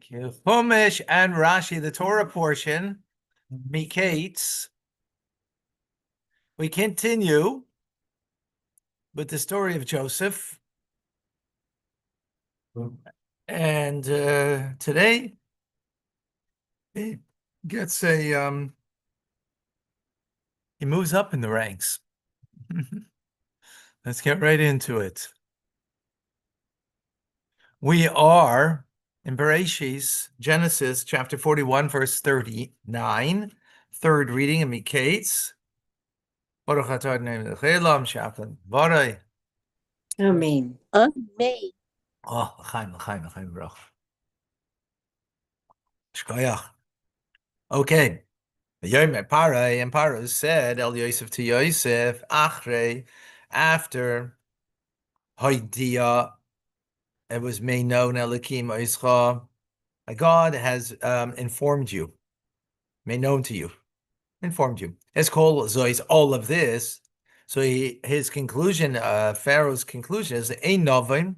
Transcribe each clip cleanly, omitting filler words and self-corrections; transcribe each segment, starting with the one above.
Thank you. Chumash and Rashi, the Torah portion, Mikeitz. We continue with the story of Joseph. And today, he gets he moves up in the ranks. Let's get right into it. We are in Bereshis, Genesis chapter 41, verse 39, third reading in Mikeitz. Baruch atah Adonai melech haolam, she'achad barai. Amen. Amen. Oh, l'chaim, baruch. Shkoyach. Okay. Yom Parai, and Paro said, El Yosef to Yosef, Achrei, after Hoidia, it was made known, Elikim Oischa, God has informed you, made known to you, informed you. It's called Zois, all of this. So his conclusion, Pharaoh's conclusion is, Ein Novim,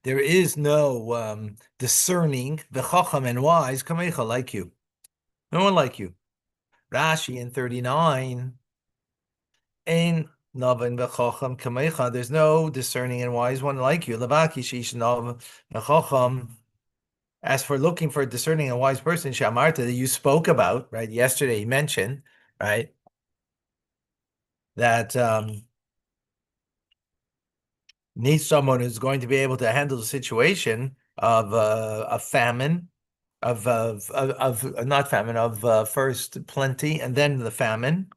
there is no discerning, the Chacham and wise, Kamecha, like you. No one like you. Rashi in 39, Ein Novin v'chacham kamecha. There's no discerning and wise one like you. Levaki shish nov v'chacham. As for looking for a discerning and wise person, Shamarta, that you spoke about, right? Yesterday, you mentioned, right? That needs someone who's going to be able to handle the situation of a famine, of not famine, of first plenty and then the famine,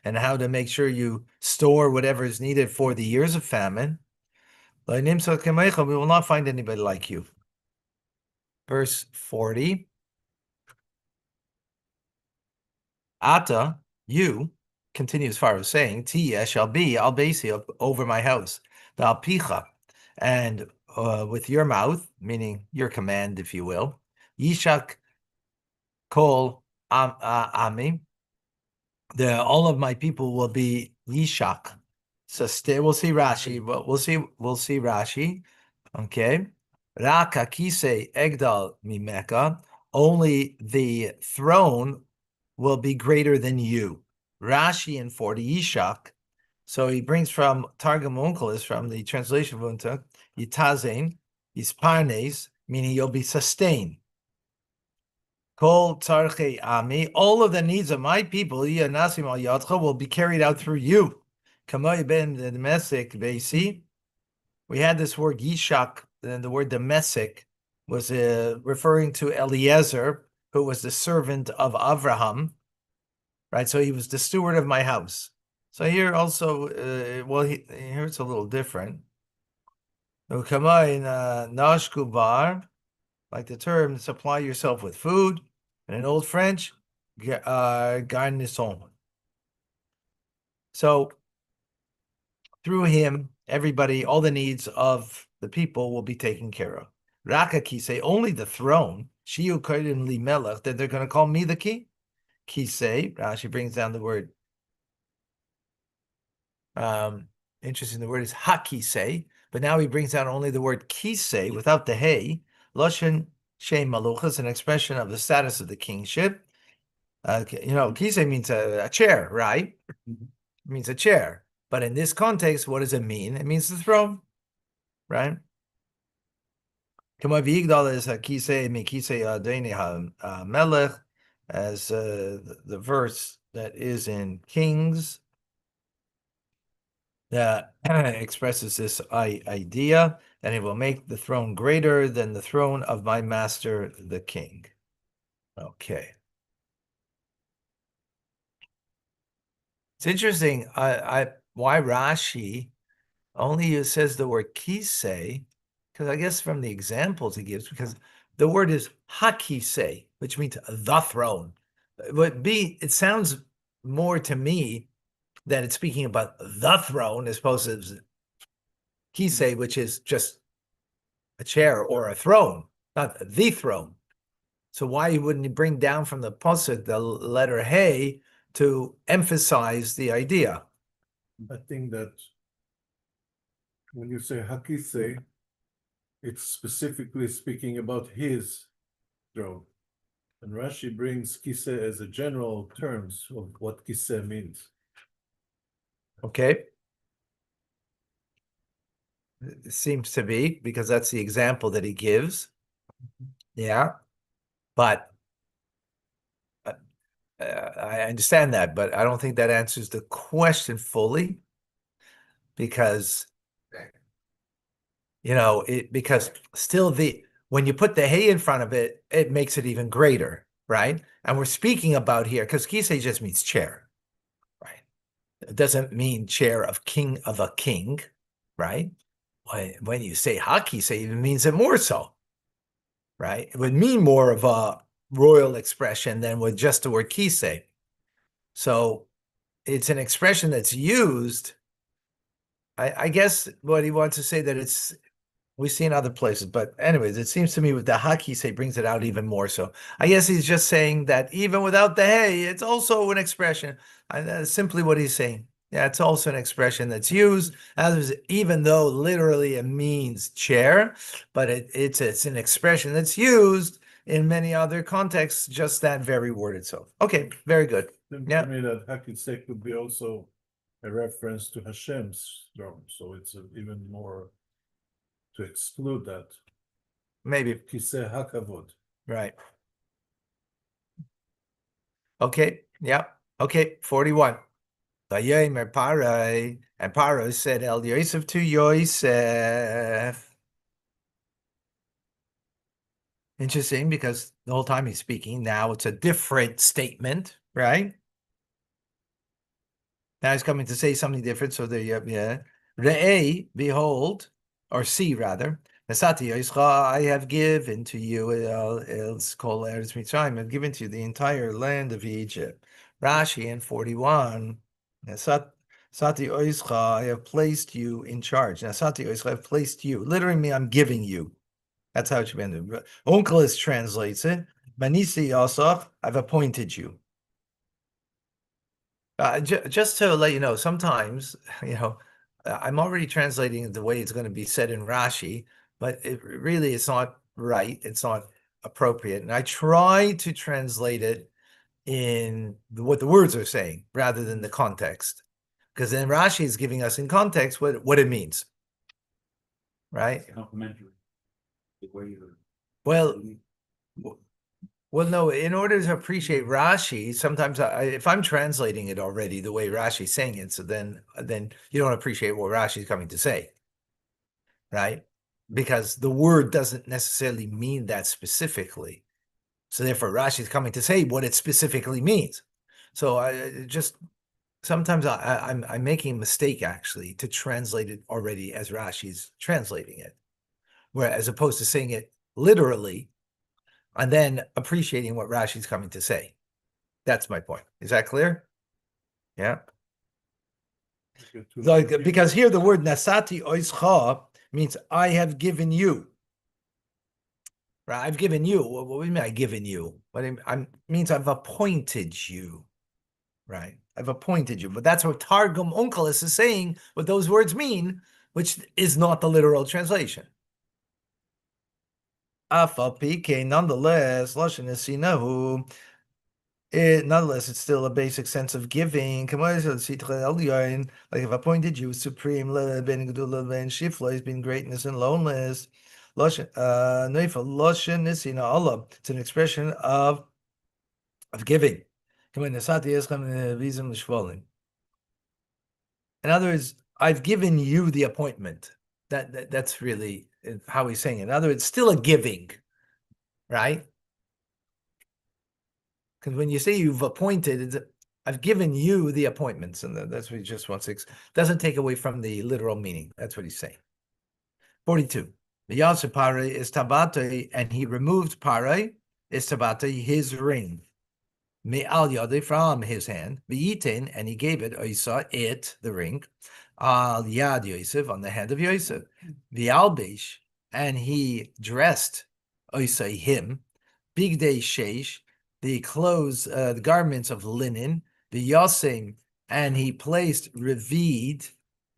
and how to make sure you store whatever is needed for the years of famine. We will not find anybody like you. Verse 40. Ata, you, continues Pharaoh saying, Tiya shall be al-basi, over my house, al-picha, and with your mouth, meaning your command, if you will, Yishak kol ami, all of my people will be Yishak. So we'll see Rashi, but we'll see Rashi. Okay. Raka kise egdal mimeka. Only the throne will be greater than you. Rashi in 40 Yishak. So he brings from Targum Onkelos, from the translation of Unta, Yitazen, Yisparnes, meaning you'll be sustained. Kol tzarchei ami, all of the needs of my people, Yanasim al Yadcha, will be carried out through you. Kamoy ben the domestic basi. We had this word Yishak, and the word domestic was referring to Eliezer, who was the servant of Avraham, right? So he was the steward of my house. So here also, here it's a little different. Kamoy nashku bar, like the term, supply yourself with food. And in Old French, garnison. So through him, everybody, all the needs of the people will be taken care of. Raka kisei, only the throne. Shiu kodim li melech, that they're going to call me the king. Kisei, Rashi brings down the word. Interesting, the word is hakisei, but now he brings down only the word kisei without the hey. Loshen Shem Maluchas, an expression of the status of the kingship. Kisei means a chair, right? It means a chair. But in this context, what does it mean? It means the throne, right? As the verse that is in Kings that expresses this idea, and it will make the throne greater than the throne of my master, the king. Okay. It's interesting. Why Rashi only says the word kisei, because I guess from the examples he gives, because the word is hakisei, which means the throne. It sounds more to me that it's speaking about the throne as opposed to kisei, which is just a chair or a throne, not the throne. So why wouldn't he bring down from the pasuk the letter hey to emphasize the idea? I think that when you say hakise, it's specifically speaking about his throne. And Rashi brings kiseh as a general terms of what kiseh means. Okay. It seems to be, because that's the example that he gives. Yeah. But I understand that, but I don't think that answers the question fully, because because still when you put the hay in front of it, it makes it even greater, right? And we're speaking about here, because kisei just means chair, right? It doesn't mean chair of a king, right? When you say hakisei, it means it more so, right? It would mean more of a royal expression than with just the word kisei. So it's an expression that's used. I guess what he wants to say that we see in other places, but anyways, it seems to me with the hakisei brings it out even more so. I guess he's just saying that even without the hey, it's also an expression. That's simply what he's saying. Yeah, it's also an expression that's used, even though literally it means chair, but it's an expression that's used in many other contexts, just that very word itself. Okay, very good. Seems Yeah. to me that hakiseh could be also a reference to Hashem's throne, so it's even more to exclude that. Maybe. Kiseh hakavod. Right. Okay. Yeah. Okay. 41. Vayomer Parai, and Parai said El Yosef to Yosef. Interesting, because the whole time he's speaking, now it's a different statement, right? Now he's coming to say something different. So there you have, Re'ei, behold, or see rather, Nesati Yischa, I have given to you, it's called Eretz Mitzrayim, I've given to you the entire land of Egypt. Rashi in 41, Nesati Yischa, I have placed you in charge. Nesati Yischa, I have placed you. Literally, mean I'm giving you. That's how it should be ended. Onkelos translates it. Manisi Yosef, I've appointed you. Just to let you know, sometimes, I'm already translating the way it's going to be said in Rashi, but it really is not right. It's not appropriate. And I try to translate it in what the words are saying rather than the context. Because then Rashi is giving us in context what it means. Right? Complimentary. The way you're. Well, no, in order to appreciate Rashi, sometimes if I'm translating it already the way Rashi's saying it, so then you don't appreciate what Rashi's coming to say, right? Because the word doesn't necessarily mean that specifically. So therefore, Rashi's coming to say what it specifically means. So sometimes I'm making a mistake actually to translate it already as Rashi's translating it, where as opposed to saying it literally, and then appreciating what Rashi's coming to say. That's my point. Is that clear? Yeah. Like, because here the word nasati oischa means I have given you. Right? I've given you. What do you mean I've given you? What means I've appointed you. Right? I've appointed you. But that's what Targum Onkelos is saying what those words mean, which is not the literal translation. Nonetheless, nonetheless, it's still a basic sense of giving. Like if appointed you supreme, has been greatness and loneliness. It's an expression of giving. In other words, I've given you the appointment. That's really how he's saying it. In other words, still a giving, right? Because when you say you've appointed, I've given you the appointments, and that's what he just wants to. Doesn't take away from the literal meaning. That's what he's saying. 42. The Yasser Pare is Tabate, and he removed Pare is Tabate, his ring. Me'al Yade, from his hand. V'yitin, and he gave it, Isa, it, the ring. Al Yad Yosef, on the hand of Yosef. V'albish, and he dressed Isa, him. Bigdei Sheish, the clothes, the garments of linen, the Yosem, and he placed Revid,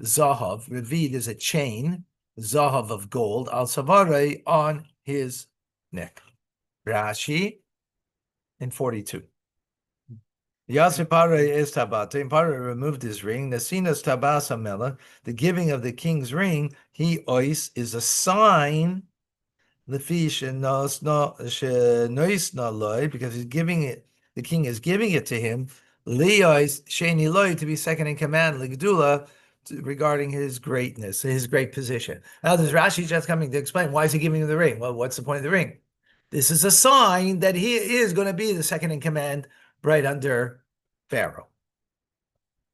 Zahav. Revid is a chain, zahav of gold, al savare on his neck. Rashi in 42. Yasipare is tabate, and Pare removed his ring. Nasinas tabas hamela, the giving of the king's ring, he ois is a sign. Lefish nos no nois na loy, because he's giving it, the king is giving it to him. Leois sheni loy, to be second in command, ligdula, regarding his greatness, his great position. Now, there's Rashi just coming to explain why is he giving him the ring? Well, what's the point of the ring? This is a sign that he is going to be the second in command right under Pharaoh.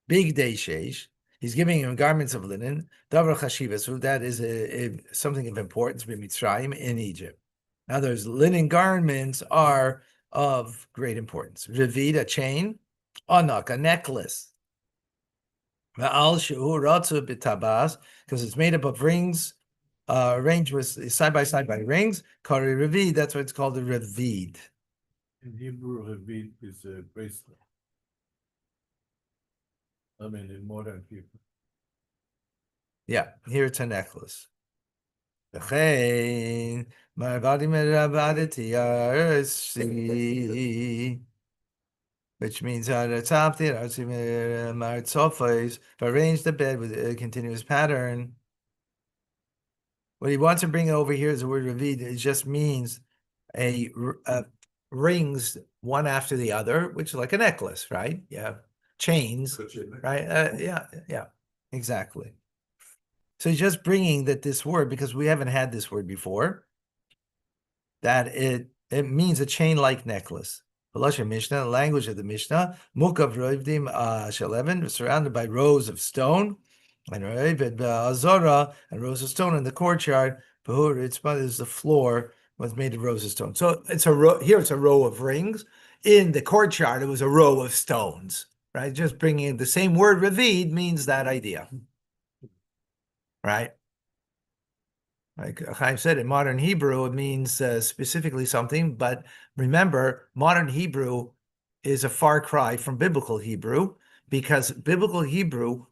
Big day sheish. He's giving him garments of linen. Davar chashivas. That is something of importance in Mitzrayim in Egypt. Now, there's linen garments are of great importance. Revid, a chain. Anak, a necklace. Ma'al shehu ratzu b'tabas, because it's made up of rings, arranged with side by rings. Kari revid. That's why it's called a revid. In Hebrew, Revid is a bracelet. I mean, in modern Hebrew. Yeah, here it's a necklace. V'chein, marvadi merabaditi arsi, which means arrange the bed with a continuous pattern. What he wants to bring over here is the word revid. It just means a rings one after the other, which is like a necklace, right? Yeah, chains, right? Yeah, exactly. So he's just bringing that this word, because we haven't had this word before, that it means a chain-like necklace. Mishnah, the language of the Mishnah, Mukav Roivdim Shaleven, surrounded by rows of stone, and Azora, and rows of stone in the courtyard. It's the floor was made of rows of stone. So it's a row. Here it's a row of rings. In the courtyard, it was a row of stones. Right, just bringing the same word revid means that idea. Right. Like Chaim said, in modern Hebrew, it means specifically something, but remember, modern Hebrew is a far cry from biblical Hebrew, because biblical Hebrew,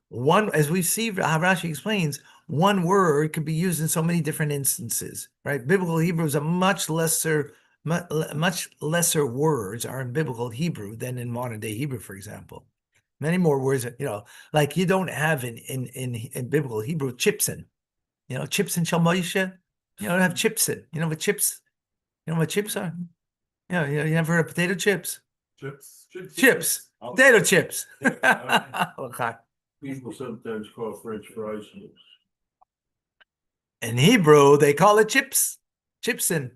as we see how Rashi explains, one word could be used in so many different instances, right? Biblical Hebrew is a much lesser words are in biblical Hebrew than in modern day Hebrew, for example. Many more words, like you don't have in biblical Hebrew, chipsin. Chips and Shalmoisha, you don't have chips in. You know what chips? You know what chips are? You never heard of potato chips? Chips. Potato chips. Okay. People sometimes call French fries chips. In Hebrew, they call it chips. Chipsin.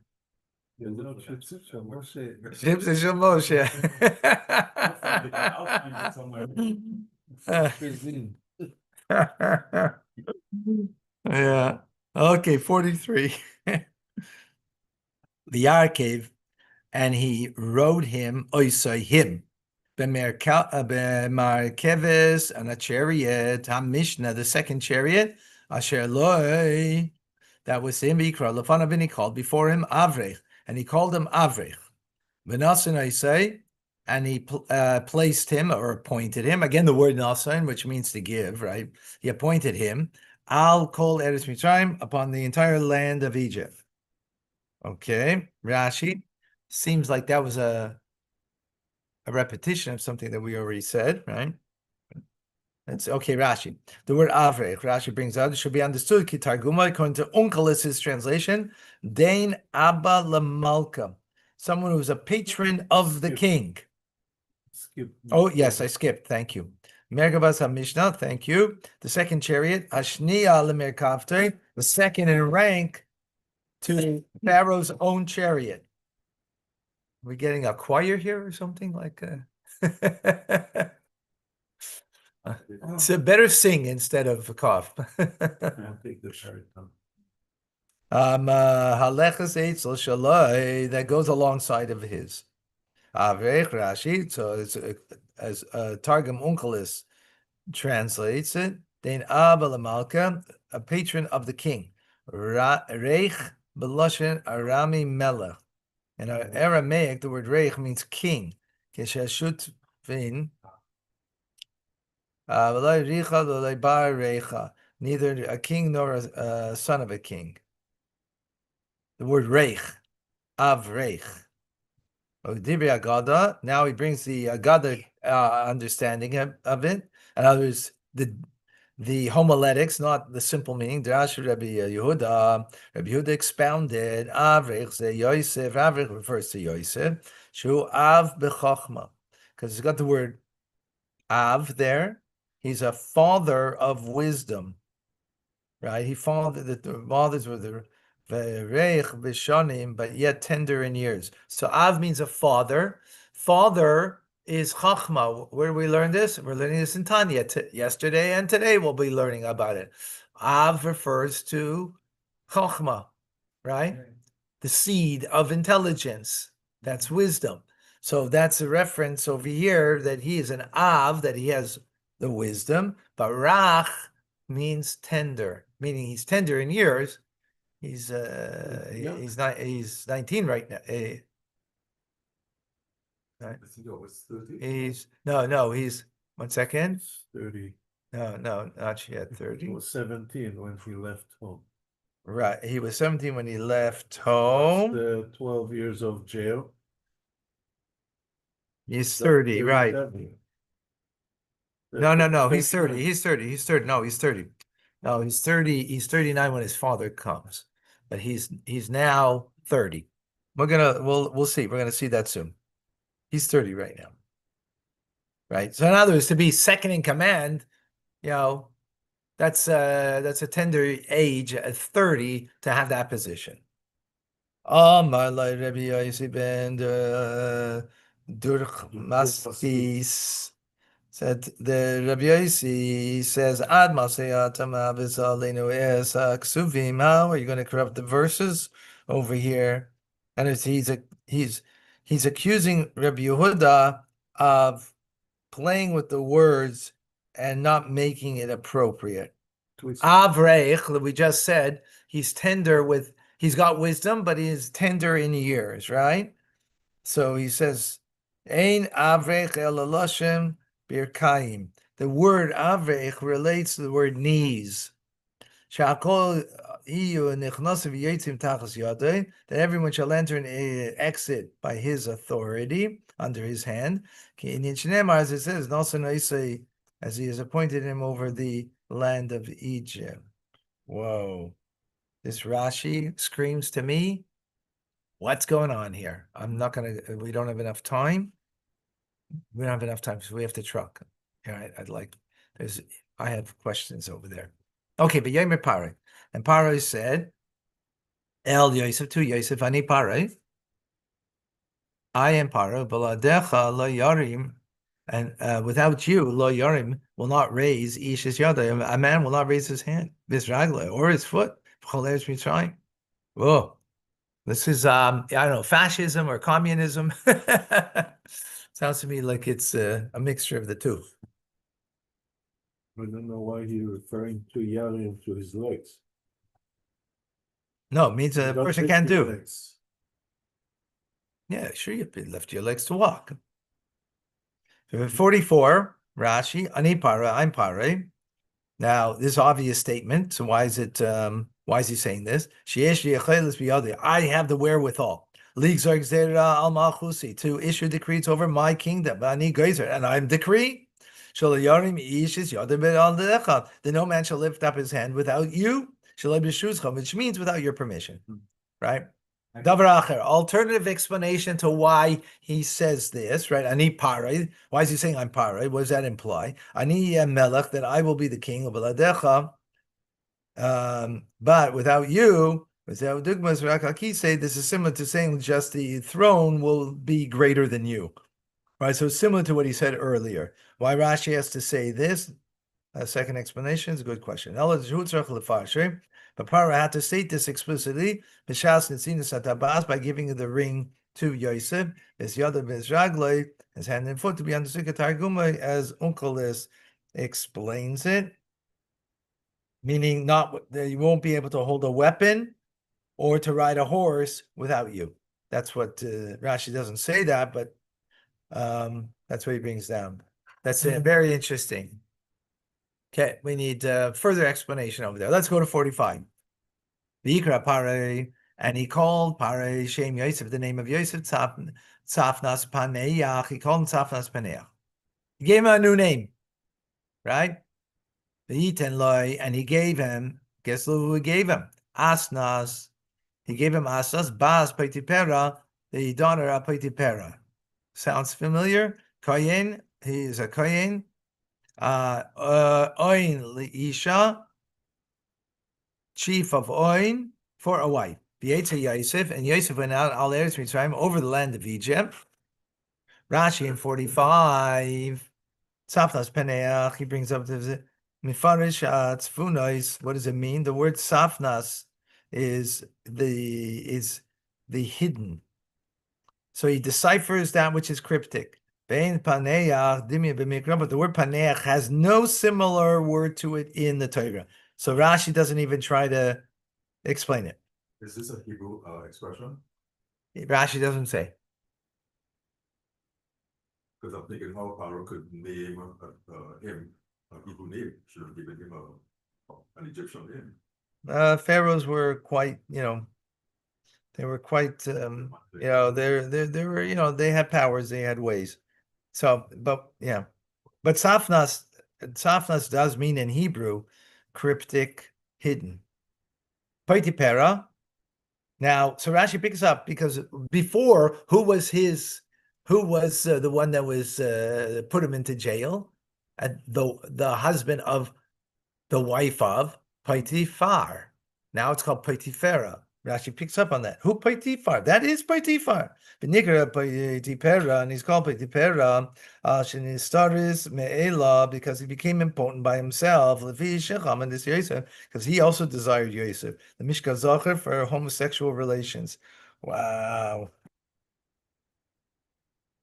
Chips and Shalmoshe. Chips and Shalmoshe. I'll find it somewhere. Yeah. Okay, 43. The Yarkev, and he rode him, him, B'markeves, on a chariot, HaMishnah, the second chariot, Asher Loi, that was him, Ikra, Lefanav, and he called before him Avrech, and he called him Avrech. V'nasan Isai, and he placed him or appointed him, again the word nasan, which means to give, right? He appointed him, Al Kol Eretz Mitzrayim, upon the entire land of Egypt. Okay, Rashi, seems like that was a repetition of something that we already said, right? It's okay, Rashi. The word Avrech, Rashi brings out, it should be understood, Kitarguma, according to Unkelis' translation, Dain Abba Lamalka, someone who's a patron of the king. Oh, yes, I skipped. Thank you. Merkabas HaMishnah, thank you. The second chariot, Ashniya Lemerkavte, the second in rank to Pharaoh's own chariot. Are we getting a choir here or something like that? So better sing instead of cough. I'll take the chariot down. Halechas Eitzel Shalai, that goes alongside of his. Avrech Rashi, so it's as Targum Unkelis translates it. Dein Abba Lamalka, a patron of the king. Reich Beloshen Arami Melech. In Aramaic, the word Reich means king. Keshashut Vin. neither a king nor a son of a king. The word reich, av reich. Dibri Agada. Now he brings the Agada understanding of it, and others the homiletics, not the simple meaning. Drash Rabbi Yehuda. Rabbi Yehuda expounded. Avrich ze Yosef. Avrich refers to Yosef. Shu av bechachma, because it's got the word av there. He's a father of wisdom, right? He fathered the fathers were the Vereich b'shanim, but yet tender in years. So Av means a father. Father is Chachma. Where do we learn this? We're learning this in Tanya. Yesterday and today we'll be learning about it. Av refers to Chachma, right? The seed of intelligence. That's wisdom. So that's a reference over here that he is an Av, that he has the wisdom. But Rach means tender, meaning he's tender in years. He's he's 19 right now. Right. He's he's 1 second. 30. No, not yet 30. He was 17 when he left home. Right. He was 17 when he left home. The 12 years of jail. He's 30, right. No, he's 30. He's 30. He's 30. No, he's 30. No, he's 30. He's 39 when his father comes. But he's now 30. We'll see. We're gonna see that soon. He's 30 right now. Right. So in other words, to be second in command, that's a tender age at 30 to have that position. My life, Rabbi Yosef ben Durchmaskis said the Rabbi Yossi says, Ad Masayatama Vizalinu es Ksuvim. How are you going to corrupt the verses over here? And he's accusing Rabbi Yehuda of playing with the words and not making it appropriate. Avreich, that we just said, he's got wisdom, but he's tender in years, right? So he says, Ein Avreich el Elohim Birkaim. The word Avrech relates to the word knees. That everyone shall enter and exit by his authority, under his hand. As it says, as he has appointed him over the land of Egypt. Whoa. This Rashi screams to me, what's going on here? We don't have enough time. We don't have enough time, so we have to truck. Yeah, I have questions over there. Okay, but Yomer Pare. And Pare said, El Yosef to Yosef, Ani Pare. I am Pare, Baladecha lo yarim, and without you, lo yarim will not raise Ish's yada. A man will not raise his hand, this ragla, or his foot. Whoa. This is, I don't know, fascism or communism. Sounds to me like it's a mixture of the two. I don't know why he's referring to Yarim to his legs. No, it means a You don't person lift can't your do. legs. Yeah, sure, you lift your legs to walk. 44, Rashi, Ani para, I'm pare. Now, this obvious statement, so why is he saying this? I have the wherewithal to issue decrees over my kingdom, and I'm decree. That no man shall lift up his hand without you, which means without your permission, right? Alternative explanation to why he says this, right? Ani pare. Why is he saying I'm pare? What does that imply? Ani melech, that I will be the king of Baladecha. But without you, without Dugmas Rakakise, this is similar to saying just the throne will be greater than you. Right? So similar to what he said earlier. Why Rashi has to say this? A second explanation is a good question. But Paro had to state this explicitly by giving the ring to Yosef, his hand and foot, to be understood Targuma, as Unkelis explains it, meaning not that you won't be able to hold a weapon or to ride a horse without you. That's what Rashi doesn't say that, but that's what he brings down. That's very interesting. Okay, we need further explanation over there. Let's go to 45. V'yikra Parei, and he called Parei Shem Yosef, the name of Yosef, Tzafnas Paneach. He called him Tzafnas Paneach. He gave him a new name, right? V'yiten loy, and he gave him, guess who he gave him? Asnas. He gave him Asnas, Bas Potifera, the daughter of Potifera. Sounds familiar? Kohen, he is a Kohen. Oin Leisha, chief of Oin, for a wife. V'yetzer Yosef, and Yosef went out al Eretz Mitzrayim over the land of Egypt. Rashi in 45. Tzafnas Paneach, he brings up the Mifarish Tzfunois. What does it mean? The word Tzafnas is the hidden. So he deciphers that which is cryptic. Bein Paneach, Dimya b'Mikra, but the word Paneach has no similar word to it in the Torah. So Rashi doesn't even try to explain it. Is this a Hebrew expression? Rashi doesn't say. Because I'm thinking how Pharaoh could name him a Hebrew name. Should have given him an Egyptian name. Pharaohs were quite, they were quite, they were, they had powers, they had ways. So, but Tzafnas does mean in Hebrew, cryptic, hidden. Potifera. Now, so Rashi picks up because before, who was the one that was put him into jail? The husband of the wife of Potiphar. Now it's called Potifera. Rashi picks up on that. Who Potiphar? That is Potiphar. B'nikra Potifera, and he's called Potifera. Shenistaris me'ela, because he became important by himself. Levi Shecham and this Yosef, because he also desired Yosef. The Mishka Zacher for homosexual relations. Wow.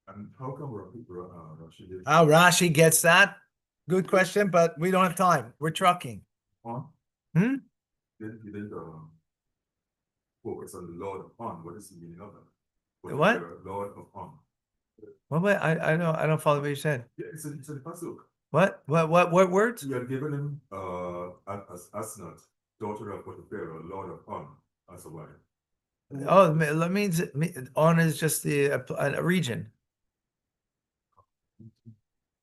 And how come Rashi did? How Rashi gets that? Good question, but we don't have time. We're trucking. Huh? Hmm? He didn't focus on the Lord of On. What is the meaning of that? What? Lord of On. What? I don't follow what you said. Yeah, it's in the pasuk. What words? You had given him Asnat, daughter of Potiphar, Lord of On, as a wife. Oh, that means On is just a region.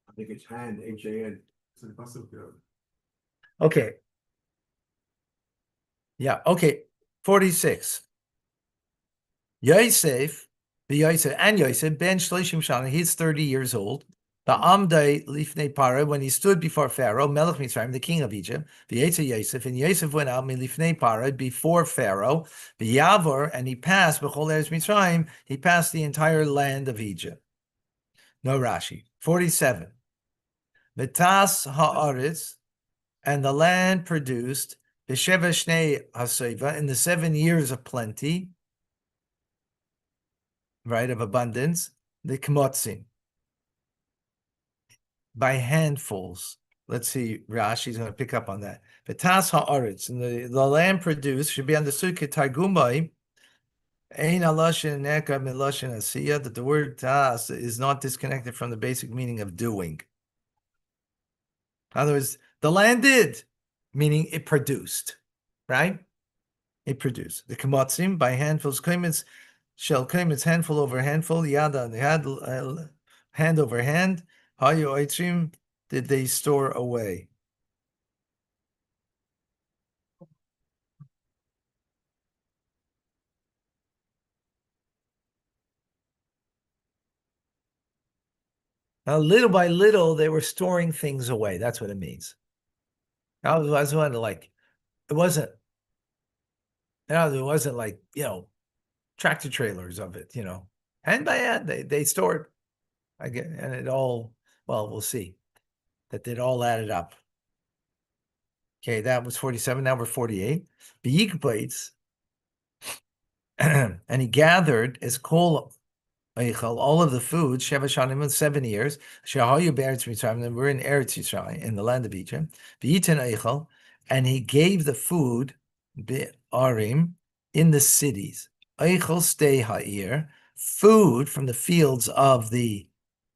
I think it's hand, H-A-N. It's in the pasuk, yeah. Okay. Yeah. Okay. 46. Yosef, and Yosef ben Shloshim Shana. He's 30 years old. The Amdai Lifnei Para, when he stood before Pharaoh, Melech Mitzrayim, the king of Egypt, V'yetzer Yosef, and Yosef went out Lifnei Para before Pharaoh, V'yavor, and he passed B'chol Eretz Mitzrayim. He passed the entire land of Egypt. No Rashi. 47. V'tas ha'aretz, and the land produced B'sheva Shnei Haseva, in the 7 years of plenty, right, of abundance, the Kmotzim, by handfuls. Let's see, Rashi's going to pick up on that. V'tas ha'aretz, and the land produced, should be understood Targumai, Ein Alashin Neka Milashin Asiya, that the word tas is not disconnected from the basic meaning of doing. In other words, the land did, meaning it produced, right? It produced. The Kmotzim, by handfuls, Kaimits, shall Kaimits, handful over handful, Yada, and they had hand over hand, Hayu Oitrim, did they store away. Now, little by little, they were storing things away. That's what it means. I was wondering, like, it wasn't like, tractor trailers of it, hand by hand, they stored. Again, and it all, well, we'll see that it all added up. Okay, that was 47. Now we're 48. B'yikbates, and he gathered as kol eichel, all of the food, Sheva Shanim, in 7 years. Shahayu be'eretz Mitzrayim, and we're in Eretz Yisrael, in the land of Egypt. V'yiten eichel, and he gave the food be'arim, in the cities. Eichel stay ha'ir, food from the fields of the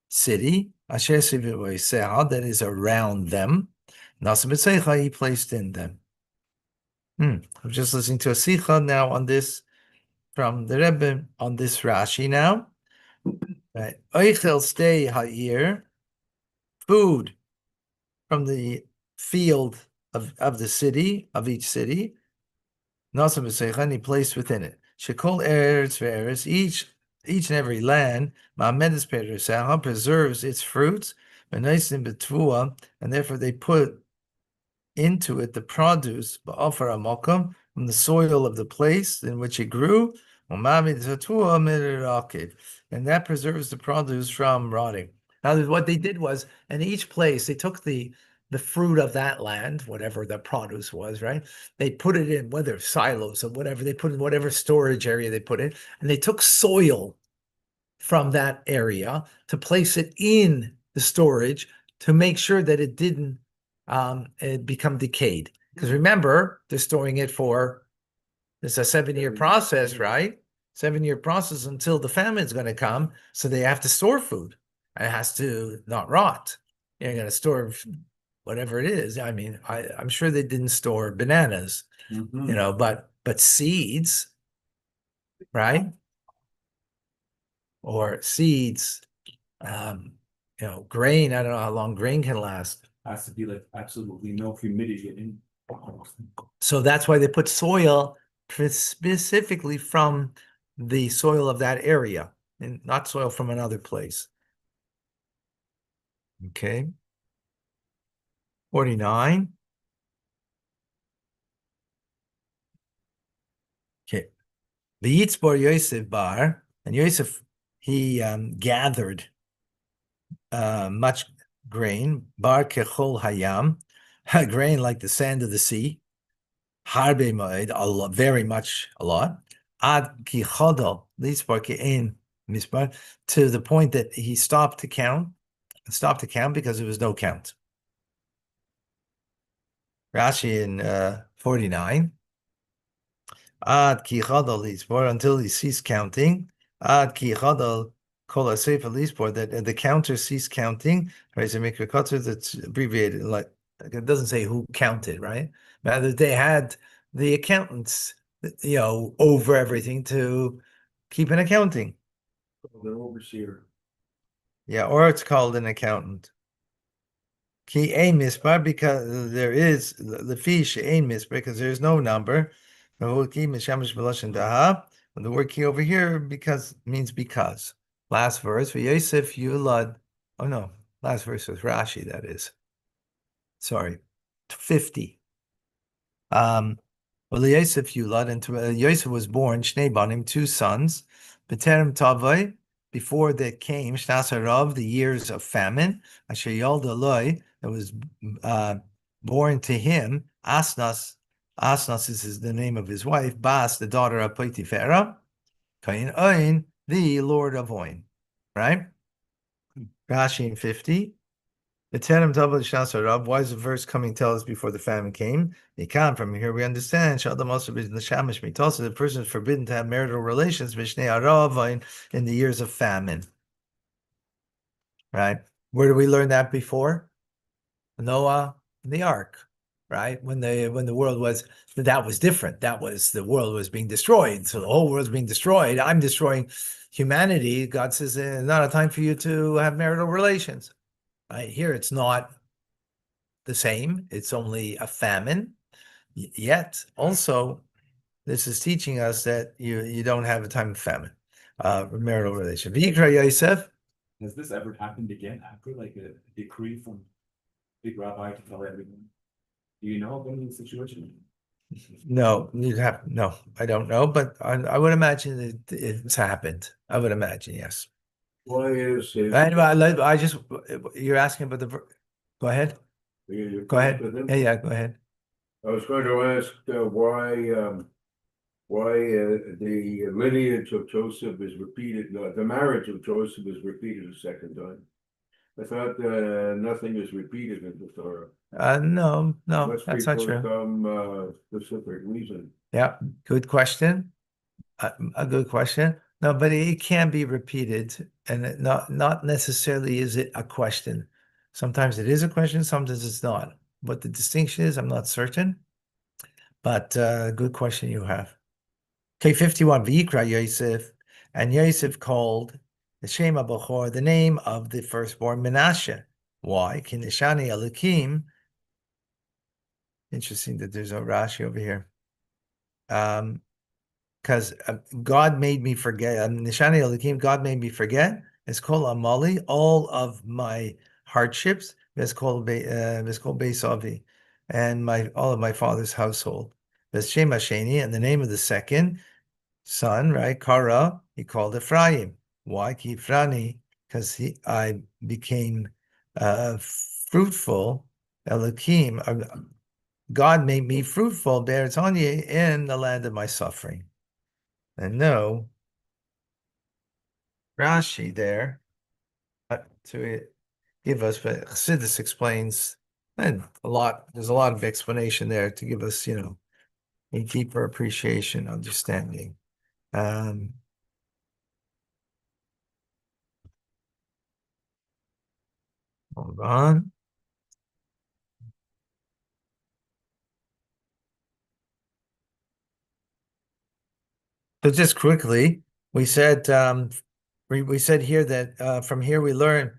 city, that is around them. Nasa b'seicha, he placed in them. I'm just listening to a sicha now on this from the Rebbe on this Rashi now. Right. Oichel stay ha'ir, food from the field of the city, of each city. Nasa b'seicha, and he placed within it. Shekol eretz ve'eretz, each and every land, ma'amedes perusaha, preserves its fruits, v'naisim b'tvua, and therefore they put into it the produce ba'afar amokum, from the soil of the place in which it grew, and that preserves the produce from rotting. Now, what they did was, in each place, they took the fruit of that land, whatever the produce was, right? They put it in, whether silos or whatever, they put in whatever storage area they put in, and they took soil from that area to place it in the storage to make sure that it didn't become decayed. Because remember, they're storing it for, it's a 7-year process, right? 7-year process until the famine is going to come. So they have to store food. It has to not rot. You're going to store whatever it is. I mean, I'm sure they didn't store bananas, but seeds, right? Or seeds, grain. I don't know how long grain can last. Has to be like absolutely no humidity in. So that's why they put soil specifically from the soil of that area and not soil from another place. Okay. 49. Okay. The Yitzbor Yosef bar, and Yosef, he gathered much grain, bar kechol hayam, grain like the sand of the sea, harbe moed, a lot, very much, a lot, ad ki chodol, Yitzbor ke'en mispar, to the point that he stopped to count because there was no count. Rashi in 49. Ad ki chadal lispor, until he ceased counting. Ad ki chadal kol hasefer lispor, that the counter ceased counting. Right, so make a cutter that's abbreviated, like it doesn't say who counted, right? Rather, they had the accountants, over everything to keep an accounting. The overseer. Yeah, or it's called an accountant. Ki ein mispar, because there is the fish ein mispar, because there is no number. The word ki over here means because. Last verse for Yosef Yulad. Oh no, last verse was Rashi. That is. Sorry, 50. Well, Yosef Yulad, and Yosef was born Shnei Banim, 2 sons. B'terem Tavai, before that came Shnas Harav, the years of famine. Asher Yalda Loi, that was born to him. Asnas is the name of his wife. Bas, the daughter of Potiphera. Kain Oin, the Lord of Oin. Right? Rashi in 50. B'terem Tavai Shnas Harav. Why is the verse coming tell us before the famine came? From here we understand Shadam also be the Shamish Mitasa, the person is forbidden to have marital relations Mishnei Harav in the years of famine. Right? Where did we learn that before? Noah and the ark, right? When the world was different. The world was being destroyed. So the whole world's being destroyed. I'm destroying humanity. God says, not a time for you to have marital relations. Right? Here it's not the same. It's only a famine. Yet also, this is teaching us that you don't have a time of famine, marital relation. V'yikra Yosef. Has this ever happened again after like a decree from Big Rabbi to tell everyone? Do you know of any situation? No, I don't know, but I would imagine that it's happened. I would imagine, yes. Why is it? I just, you're asking about go ahead. Go ahead. Yeah, go ahead. I was going to ask why the lineage of Joseph is repeated, the marriage of Joseph is repeated a second time. I thought nothing is repeated in the Torah. No, Must that's be not for true. some specific reason. Yeah, good question. A good question. No, but it can be repeated, and not necessarily is it a question. Sometimes it is a question, sometimes it's not. what the distinction is. I'm not certain, but good question you have. Okay, 51. V'yikra Yosef, and Yosef called the Shem HaBachor, the name of the firstborn Menashe. Why? Kineshani Elokim. Interesting that there's a Rashi over here. Because God made me forget. Nishani Elokim, God made me forget. It's called Amali, all of my hardships. It's called Beisavi, and all of my father's household. It's Shem Hasheni, and the name of the second son, right? Kara, he called Ephraim. Why? Kifrani, because I became fruitful. Elokim, God made me fruitful, Beretanya, in the land of my suffering. And no Rashi there to give us, but Chassidus explains, and there's a lot of explanation there to give us, a deeper appreciation, understanding. Hold on. So just quickly, we said we said here that from here we learn,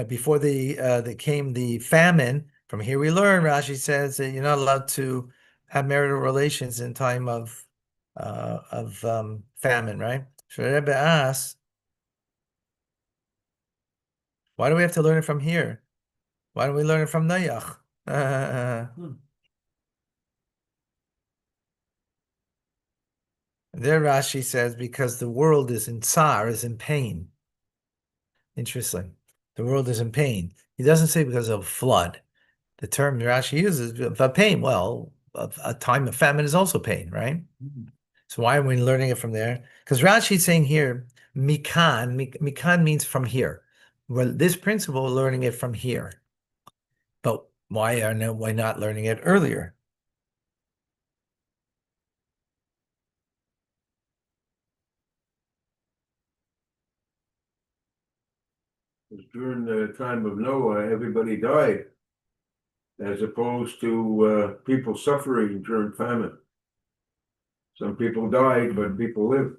before there came the famine. From here we learn, Rashi says that you're not allowed to have marital relations in time of famine, right? So Rebbe asks, why do we have to learn it from here? Why don't we learn it from Noach? There Rashi says, because the world is in tsar, is in pain. Interesting. The world is in pain. He doesn't say because of flood. The term Rashi uses for pain. Well, a time of famine is also pain, right? Mm-hmm. So why are we learning it from there? Because Rashi is saying here, mikan means from here. Well, this principle, we're learning it from here. But why not learning it earlier? During the time of Noah, everybody died, as opposed to people suffering during famine. Some people died, but people lived.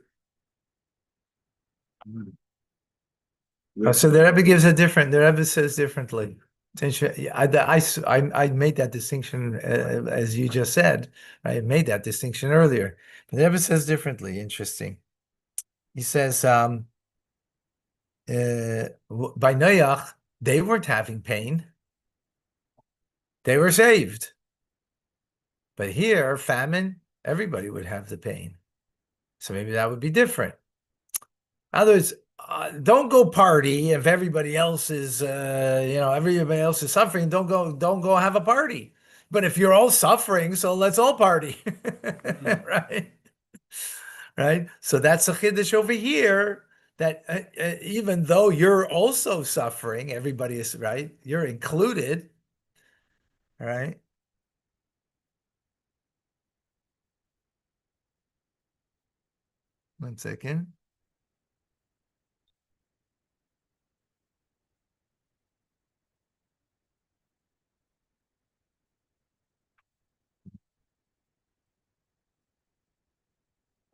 So the Rebbe gives a different. The Rebbe says differently. I made that distinction as you just said. I made that distinction earlier. But the Rebbe says differently. Interesting. He says by Noach, they weren't having pain. They were saved. But here, famine, everybody would have the pain. So maybe that would be different. In other words, don't go party if everybody else is, everybody else is suffering. Don't go have a party. But if you're all suffering, so let's all party, right? Right. So that's a chiddush over here. That even though you're also suffering, everybody is right. You're included, right? One second.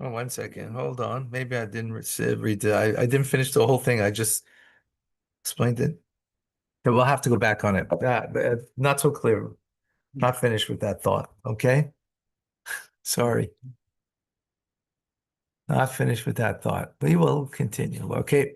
Oh, 1 second. Hold on. Maybe I didn't read I didn't finish the whole thing. I just explained it. Okay, we'll have to go back on it. Not so clear. Not finished with that thought. Okay. Sorry. Not finished with that thought. We will continue. Okay.